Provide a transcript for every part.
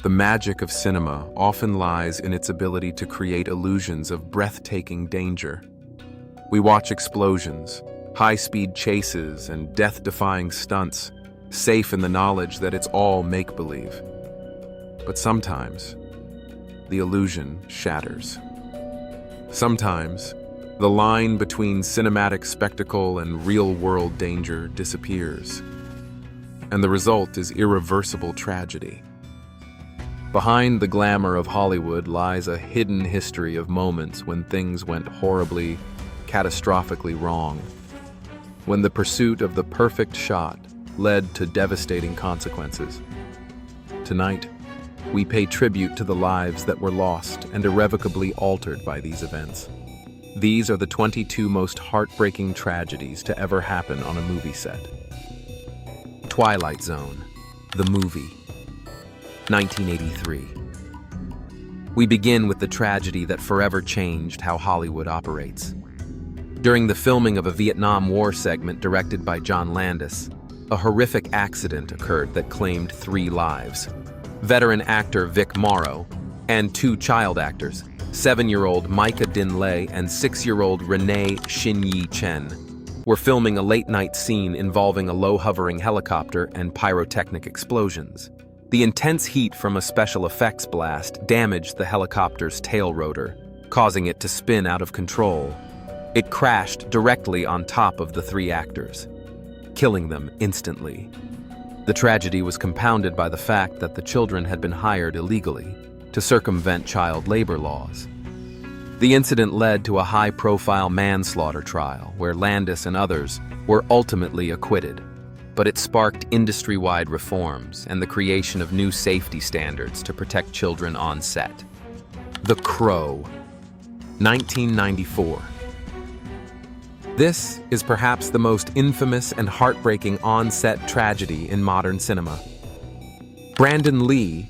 The magic of cinema often lies in its ability to create illusions of breathtaking danger. We watch explosions, high-speed chases, and death-defying stunts, safe in the knowledge that it's all make-believe. But sometimes, the illusion shatters. Sometimes, the line between cinematic spectacle and real-world danger disappears, and the result is irreversible tragedy. Behind the glamour of Hollywood lies a hidden history of moments when things went horribly, catastrophically wrong, when the pursuit of the perfect shot led to devastating consequences. Tonight, we pay tribute to the lives that were lost and irrevocably altered by these events. These are the 22 most heartbreaking tragedies to ever happen on a movie set. Twilight Zone, the movie, 1983. We begin with the tragedy that forever changed how Hollywood operates. During the filming of a Vietnam War segment directed by John Landis, a horrific accident occurred that claimed 3 lives. Veteran actor Vic Morrow and 2 child actors, 7-year-old Micah Din Lei and 6-year-old Renee Shin-Yi Chen, were filming a late-night scene involving a low-hovering helicopter and pyrotechnic explosions. The intense heat from a special effects blast damaged the helicopter's tail rotor, causing it to spin out of control. It crashed directly on top of the 3 actors, killing them instantly. The tragedy was compounded by the fact that the children had been hired illegally to circumvent child labor laws. The incident led to a high-profile manslaughter trial where Landis and others were ultimately acquitted, but it sparked industry-wide reforms and the creation of new safety standards to protect children on set. The Crow, 1994. This is perhaps the most infamous and heartbreaking on-set tragedy in modern cinema. Brandon Lee,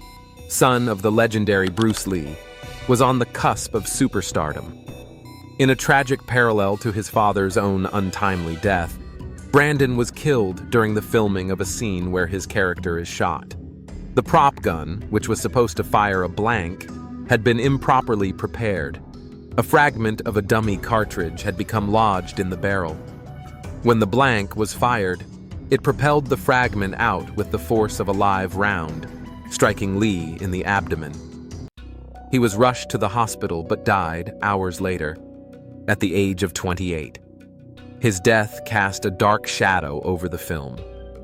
son of the legendary Bruce Lee, was on the cusp of superstardom. In a tragic parallel to his father's own untimely death, Brandon was killed during the filming of a scene where his character is shot. The prop gun, which was supposed to fire a blank, had been improperly prepared. A fragment of a dummy cartridge had become lodged in the barrel. When the blank was fired, it propelled the fragment out with the force of a live round, striking Lee in the abdomen. He was rushed to the hospital but died hours later, at the age of 28. His death cast a dark shadow over the film,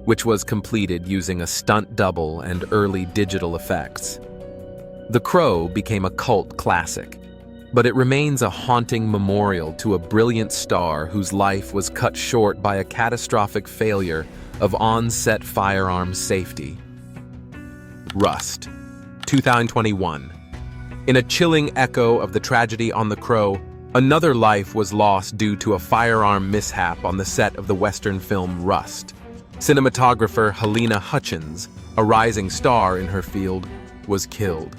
which was completed using a stunt double and early digital effects. The Crow became a cult classic, but it remains a haunting memorial to a brilliant star whose life was cut short by a catastrophic failure of on-set firearms safety. Rust, 2021. In a chilling echo of the tragedy on The Crow, another life was lost due to a firearm mishap on the set of the Western film Rust. Cinematographer Helena Hutchins, a rising star in her field, was killed,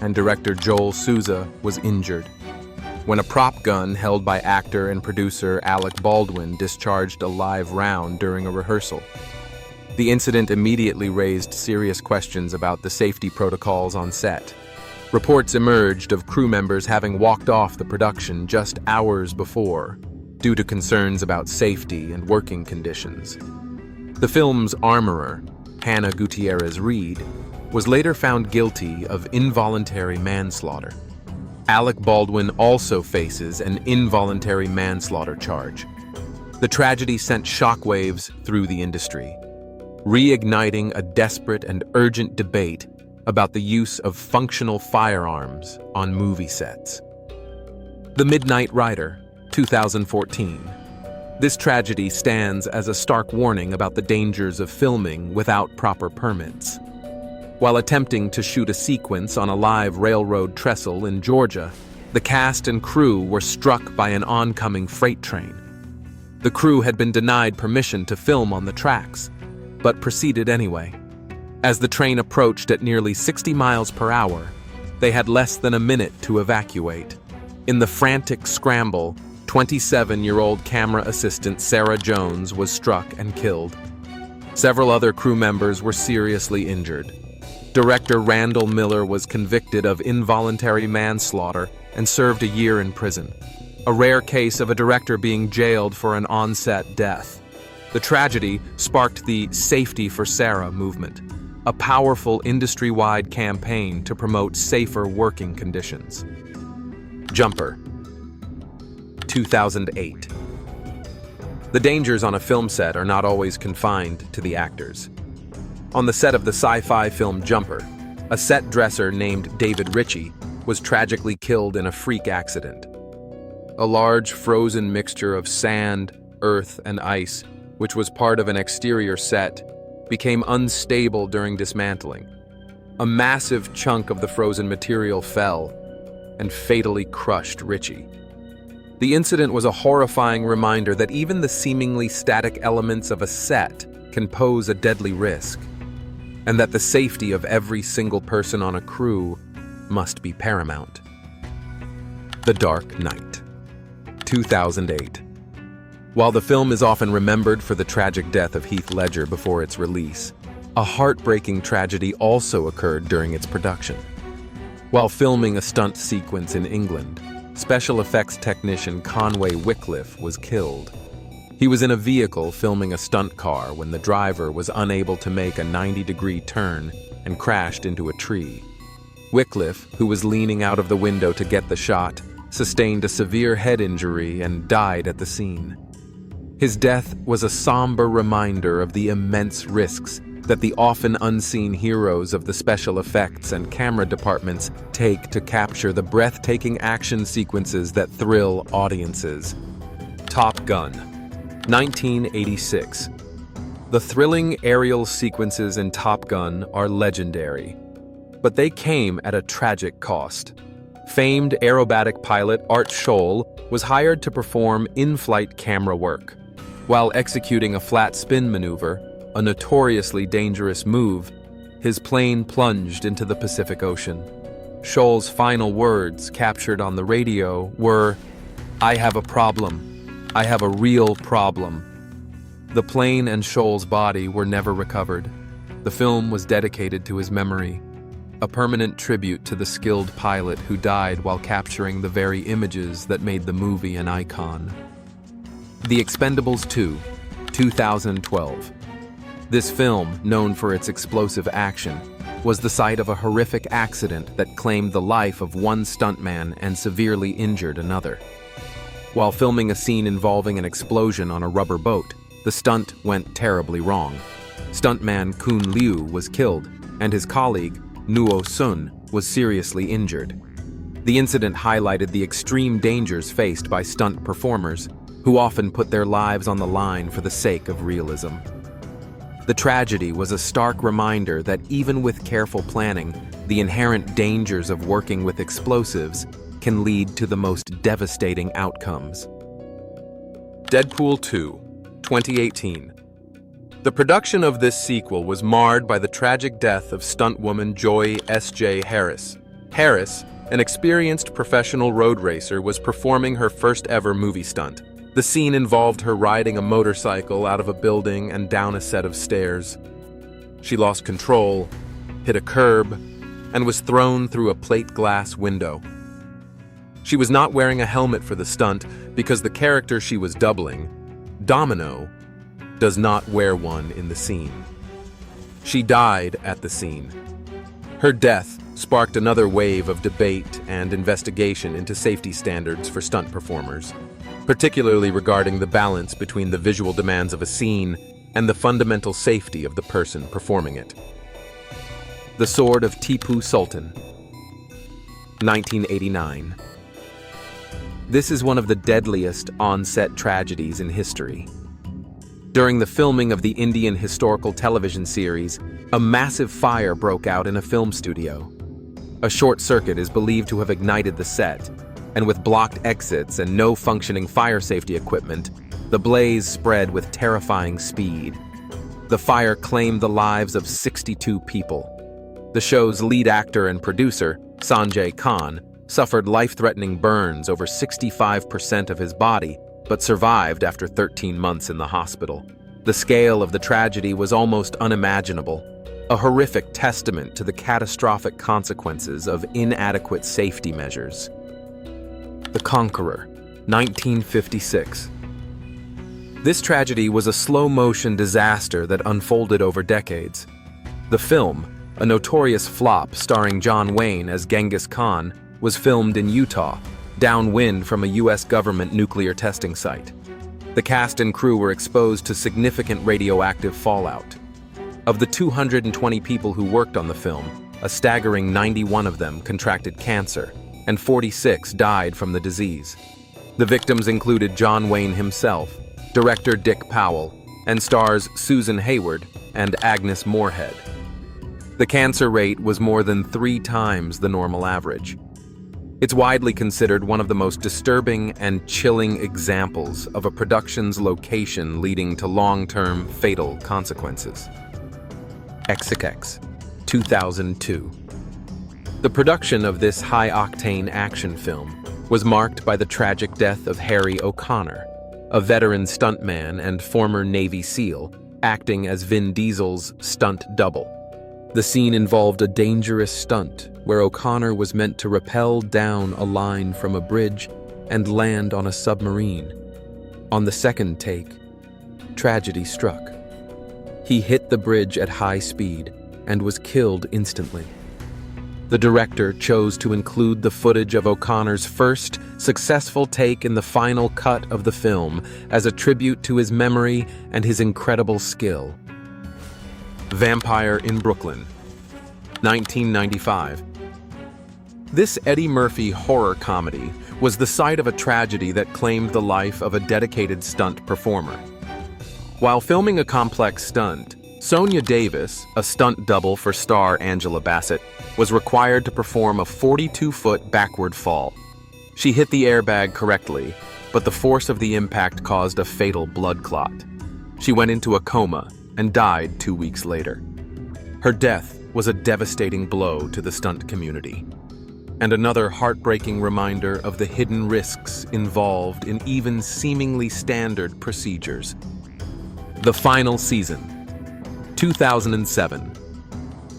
and director Joel Souza was injured when a prop gun held by actor and producer Alec Baldwin discharged a live round during a rehearsal. The incident immediately raised serious questions about the safety protocols on set. Reports emerged of crew members having walked off the production just hours before, due to concerns about safety and working conditions. The film's armorer, Hannah Gutierrez-Reed, was later found guilty of involuntary manslaughter. Alec Baldwin also faces an involuntary manslaughter charge. The tragedy sent shockwaves through the industry, reigniting a desperate and urgent debate about the use of functional firearms on movie sets. The Midnight Rider, 2014. This tragedy stands as a stark warning about the dangers of filming without proper permits. While attempting to shoot a sequence on a live railroad trestle in Georgia, the cast and crew were struck by an oncoming freight train. The crew had been denied permission to film on the tracks, but proceeded anyway. As the train approached at nearly 60 miles per hour, they had less than a minute to evacuate. In the frantic scramble, 27-year-old camera assistant Sarah Jones was struck and killed. Several other crew members were seriously injured. Director Randall Miller was convicted of involuntary manslaughter and served a year in prison, a rare case of a director being jailed for an on-set death. The tragedy sparked the Safety for Sarah movement, a powerful industry-wide campaign to promote safer working conditions. Jumper, 2008. The dangers on a film set are not always confined to the actors. On the set of the sci-fi film Jumper, a set dresser named David Ritchie was tragically killed in a freak accident. A large frozen mixture of sand, earth, and ice, which was part of an exterior set, became unstable during dismantling. A massive chunk of the frozen material fell and fatally crushed Ritchie. The incident was a horrifying reminder that even the seemingly static elements of a set can pose a deadly risk, and that the safety of every single person on a crew must be paramount. The Dark Knight, 2008. While the film is often remembered for the tragic death of Heath Ledger before its release, a heartbreaking tragedy also occurred during its production. While filming a stunt sequence in England, special effects technician Conway Wycliffe was killed. He was in a vehicle filming a stunt car when the driver was unable to make a 90-degree turn and crashed into a tree. Wycliffe, who was leaning out of the window to get the shot, sustained a severe head injury and died at the scene. His death was a somber reminder of the immense risks that the often unseen heroes of the special effects and camera departments take to capture the breathtaking action sequences that thrill audiences. Top Gun, 1986. The thrilling aerial sequences in Top Gun are legendary, but they came at a tragic cost. Famed aerobatic pilot Art Scholl was hired to perform in-flight camera work. While executing a flat spin maneuver, a notoriously dangerous move, his plane plunged into the Pacific Ocean. Scholl's final words, captured on the radio, were, "I have a problem. I have a real problem." The plane and Scholl's body were never recovered. The film was dedicated to his memory, a permanent tribute to the skilled pilot who died while capturing the very images that made the movie an icon. The Expendables 2, 2012. This film, known for its explosive action, was the site of a horrific accident that claimed the life of one stuntman and severely injured another. While filming a scene involving an explosion on a rubber boat, the stunt went terribly wrong. Stuntman Kun Liu was killed, and his colleague, Nuo Sun, was seriously injured. The incident highlighted the extreme dangers faced by stunt performers, who often put their lives on the line for the sake of realism. The tragedy was a stark reminder that even with careful planning, the inherent dangers of working with explosives can lead to the most devastating outcomes. Deadpool 2, 2018. The production of this sequel was marred by the tragic death of stuntwoman Joy S.J. Harris. Harris, an experienced professional road racer, was performing her first ever movie stunt. The scene involved her riding a motorcycle out of a building and down a set of stairs. She lost control, hit a curb, and was thrown through a plate glass window. She was not wearing a helmet for the stunt because the character she was doubling, Domino, does not wear one in the scene. She died at the scene. Her death sparked another wave of debate and investigation into safety standards for stunt performers, particularly regarding the balance between the visual demands of a scene and the fundamental safety of the person performing it. The Sword of Tipu Sultan, 1989. This is one of the deadliest on-set tragedies in history. During the filming of the Indian historical television series, a massive fire broke out in a film studio. A short circuit is believed to have ignited the set, and with blocked exits and no functioning fire safety equipment, the blaze spread with terrifying speed. The fire claimed the lives of 62 people. The show's lead actor and producer, Sanjay Khan, suffered life-threatening burns over 65% of his body, but survived after 13 months in the hospital. The scale of the tragedy was almost unimaginable. a horrific testament to the catastrophic consequences of inadequate safety measures. The Conqueror, 1956. This tragedy was a slow-motion disaster that unfolded over decades. The film, a notorious flop starring John Wayne as Genghis Khan, was filmed in Utah, downwind from a U.S. government nuclear testing site. The cast and crew were exposed to significant radioactive fallout. Of the 220 people who worked on the film, a staggering 91 of them contracted cancer, and 46 died from the disease. The victims included John Wayne himself, director Dick Powell, and stars Susan Hayward and Agnes Moorehead. The cancer rate was more than 3 times the normal average. It's widely considered one of the most disturbing and chilling examples of a production's location leading to long-term fatal consequences. XXX, 2002. The production of this high-octane action film was marked by the tragic death of Harry O'Connor, a veteran stuntman and former Navy SEAL, acting as Vin Diesel's stunt double. The scene involved a dangerous stunt where O'Connor was meant to rappel down a line from a bridge and land on a submarine. On the second take, tragedy struck. He hit the bridge at high speed and was killed instantly. The director chose to include the footage of O'Connor's first successful take in the final cut of the film as a tribute to his memory and his incredible skill. Vampire in Brooklyn, 1995. This Eddie Murphy horror comedy was the site of a tragedy that claimed the life of a dedicated stunt performer. While filming a complex stunt, Sonia Davis, a stunt double for star Angela Bassett, was required to perform a 42-foot backward fall. She hit the airbag correctly, but the force of the impact caused a fatal blood clot. She went into a coma and died 2 weeks later. Her death was a devastating blow to the stunt community, and another heartbreaking reminder of the hidden risks involved in even seemingly standard procedures. The Final Season, 2007.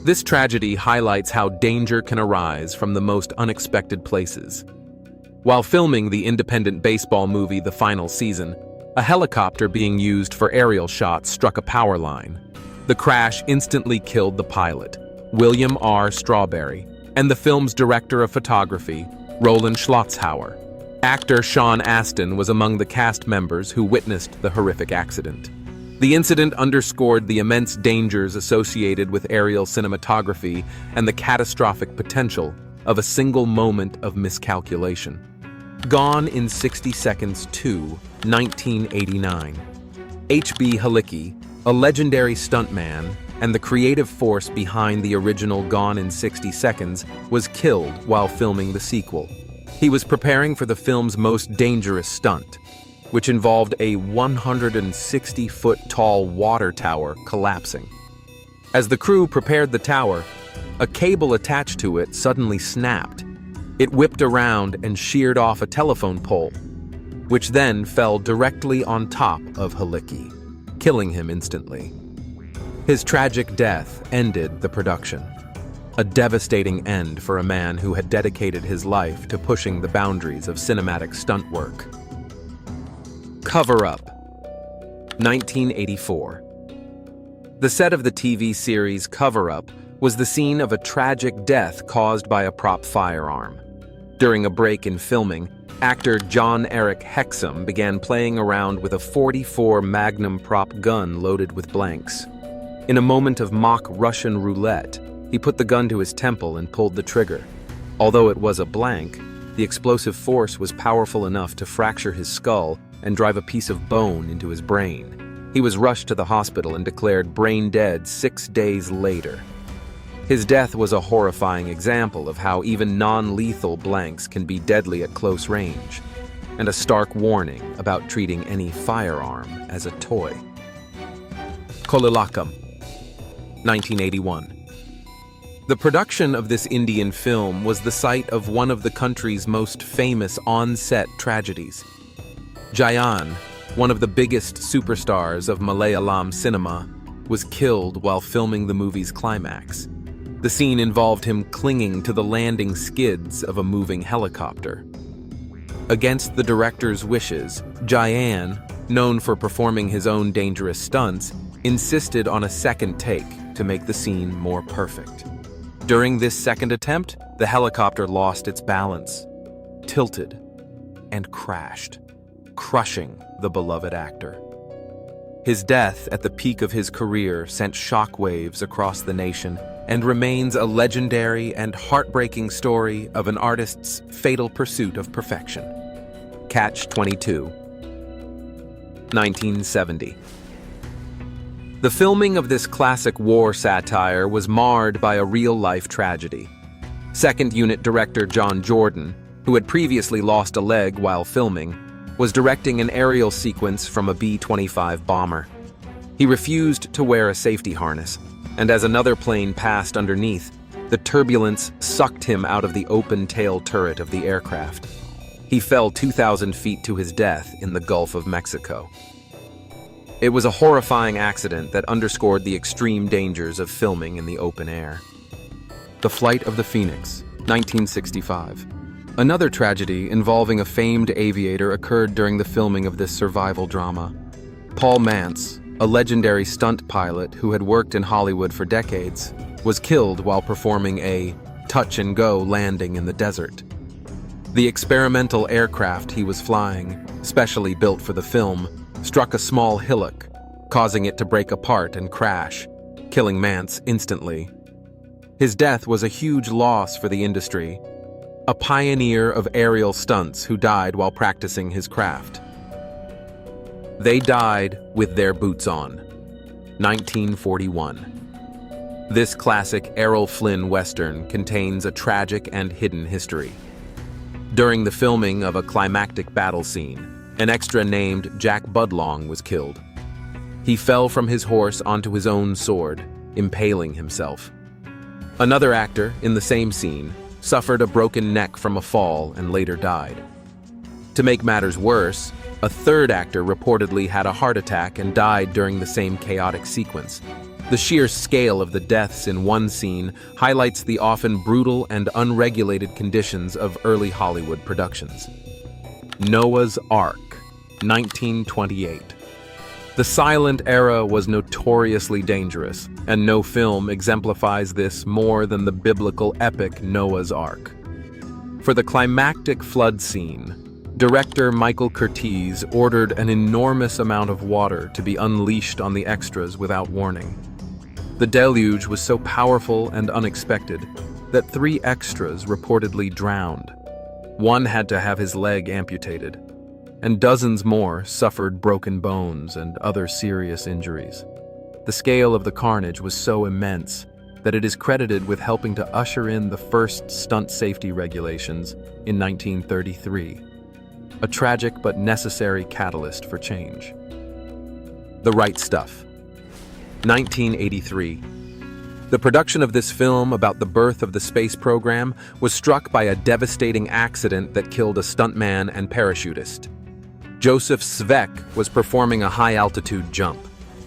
This tragedy highlights how danger can arise from the most unexpected places. While filming the independent baseball movie The Final Season, a helicopter being used for aerial shots struck a power line. The crash instantly killed the pilot, William R. Strawberry, and the film's director of photography, Roland Schlotzhauer. Actor Sean Astin was among the cast members who witnessed the horrific accident. The incident underscored the immense dangers associated with aerial cinematography and the catastrophic potential of a single moment of miscalculation. Gone in 60 Seconds 2, 1989. H.B. Halicki, a legendary stuntman and the creative force behind the original Gone in 60 Seconds, was killed while filming the sequel. He was preparing for the film's most dangerous stunt, which involved a 160-foot-tall water tower collapsing. As the crew prepared the tower, a cable attached to it suddenly snapped. It whipped around and sheared off a telephone pole, which then fell directly on top of Halicki, killing him instantly. His tragic death ended the production, a devastating end for a man who had dedicated his life to pushing the boundaries of cinematic stunt work. Cover Up, 1984. The set of the TV series Cover Up was the scene of a tragic death caused by a prop firearm. During a break in filming, actor John Eric Hexum began playing around with a .44 Magnum prop gun loaded with blanks. In a moment of mock Russian roulette, he put the gun to his temple and pulled the trigger. Although it was a blank, the explosive force was powerful enough to fracture his skull and drive a piece of bone into his brain. He was rushed to the hospital and declared brain dead 6 days later. His death was a horrifying example of how even non-lethal blanks can be deadly at close range, and a stark warning about treating any firearm as a toy. Kolilakam, 1981. The production of this Indian film was the site of one of the country's most famous on-set tragedies. Jayan, one of the biggest superstars of Malayalam cinema, was killed while filming the movie's climax. The scene involved him clinging to the landing skids of a moving helicopter. Against the director's wishes, Jayan, known for performing his own dangerous stunts, insisted on a second take to make the scene more perfect. During this second attempt, the helicopter lost its balance, tilted, and crashed, crushing the beloved actor. His death at the peak of his career sent shockwaves across the nation and remains a legendary and heartbreaking story of an artist's fatal pursuit of perfection. Catch-22, 1970. The filming of this classic war satire was marred by a real-life tragedy. Second unit director John Jordan, who had previously lost a leg while filming, was directing an aerial sequence from a B-25 bomber. He refused to wear a safety harness, and as another plane passed underneath, the turbulence sucked him out of the open tail turret of the aircraft. He fell 2,000 feet to his death in the Gulf of Mexico. It was a horrifying accident that underscored the extreme dangers of filming in the open air. The Flight of the Phoenix, 1965. Another tragedy involving a famed aviator occurred during the filming of this survival drama. Paul Mantz, a legendary stunt pilot who had worked in Hollywood for decades, was killed while performing a touch-and-go landing in the desert. The experimental aircraft he was flying, specially built for the film, struck a small hillock, causing it to break apart and crash, killing Mantz instantly. His death was a huge loss for the industry, a pioneer of aerial stunts who died while practicing his craft. They died with their boots on. 1941. This classic Errol Flynn Western contains a tragic and hidden history. During the filming of a climactic battle scene, an extra named Jack Budlong was killed. He fell from his horse onto his own sword, impaling himself. Another actor in the same scene suffered a broken neck from a fall and later died. To make matters worse, a third actor reportedly had a heart attack and died during the same chaotic sequence. The sheer scale of the deaths in one scene highlights the often brutal and unregulated conditions of early Hollywood productions. Noah's Ark, 1928. The silent era was notoriously dangerous, and no film exemplifies this more than the biblical epic Noah's Ark. For the climactic flood scene, director Michael Curtiz ordered an enormous amount of water to be unleashed on the extras without warning. The deluge was so powerful and unexpected that 3 extras reportedly drowned. One had to have his leg amputated, and dozens more suffered broken bones and other serious injuries. The scale of the carnage was so immense that it is credited with helping to usher in the first stunt safety regulations in 1933, a tragic but necessary catalyst for change. The Right Stuff, 1983. The production of this film about the birth of the space program was struck by a devastating accident that killed a stuntman and parachutist. Joseph Svek was performing a high-altitude jump.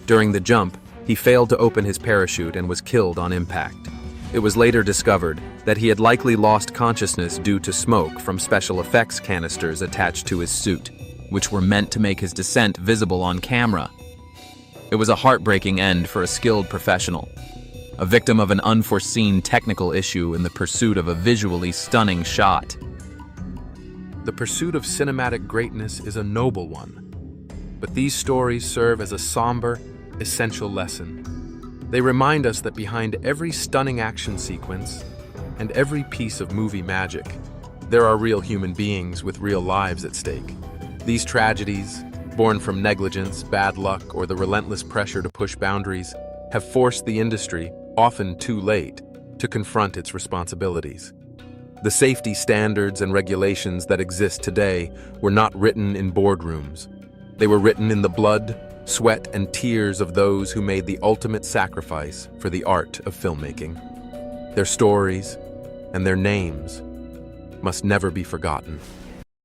During the jump, he failed to open his parachute and was killed on impact. It was later discovered that he had likely lost consciousness due to smoke from special effects canisters attached to his suit, which were meant to make his descent visible on camera. It was a heartbreaking end for a skilled professional, a victim of an unforeseen technical issue in the pursuit of a visually stunning shot. The pursuit of cinematic greatness is a noble one, but these stories serve as a somber, essential lesson. They remind us that behind every stunning action sequence and every piece of movie magic, there are real human beings with real lives at stake. These tragedies, born from negligence, bad luck, or the relentless pressure to push boundaries, have forced the industry, often too late, to confront its responsibilities. The safety standards and regulations that exist today were not written in boardrooms. They were written in the blood, sweat, and tears of those who made the ultimate sacrifice for the art of filmmaking. Their stories and their names must never be forgotten.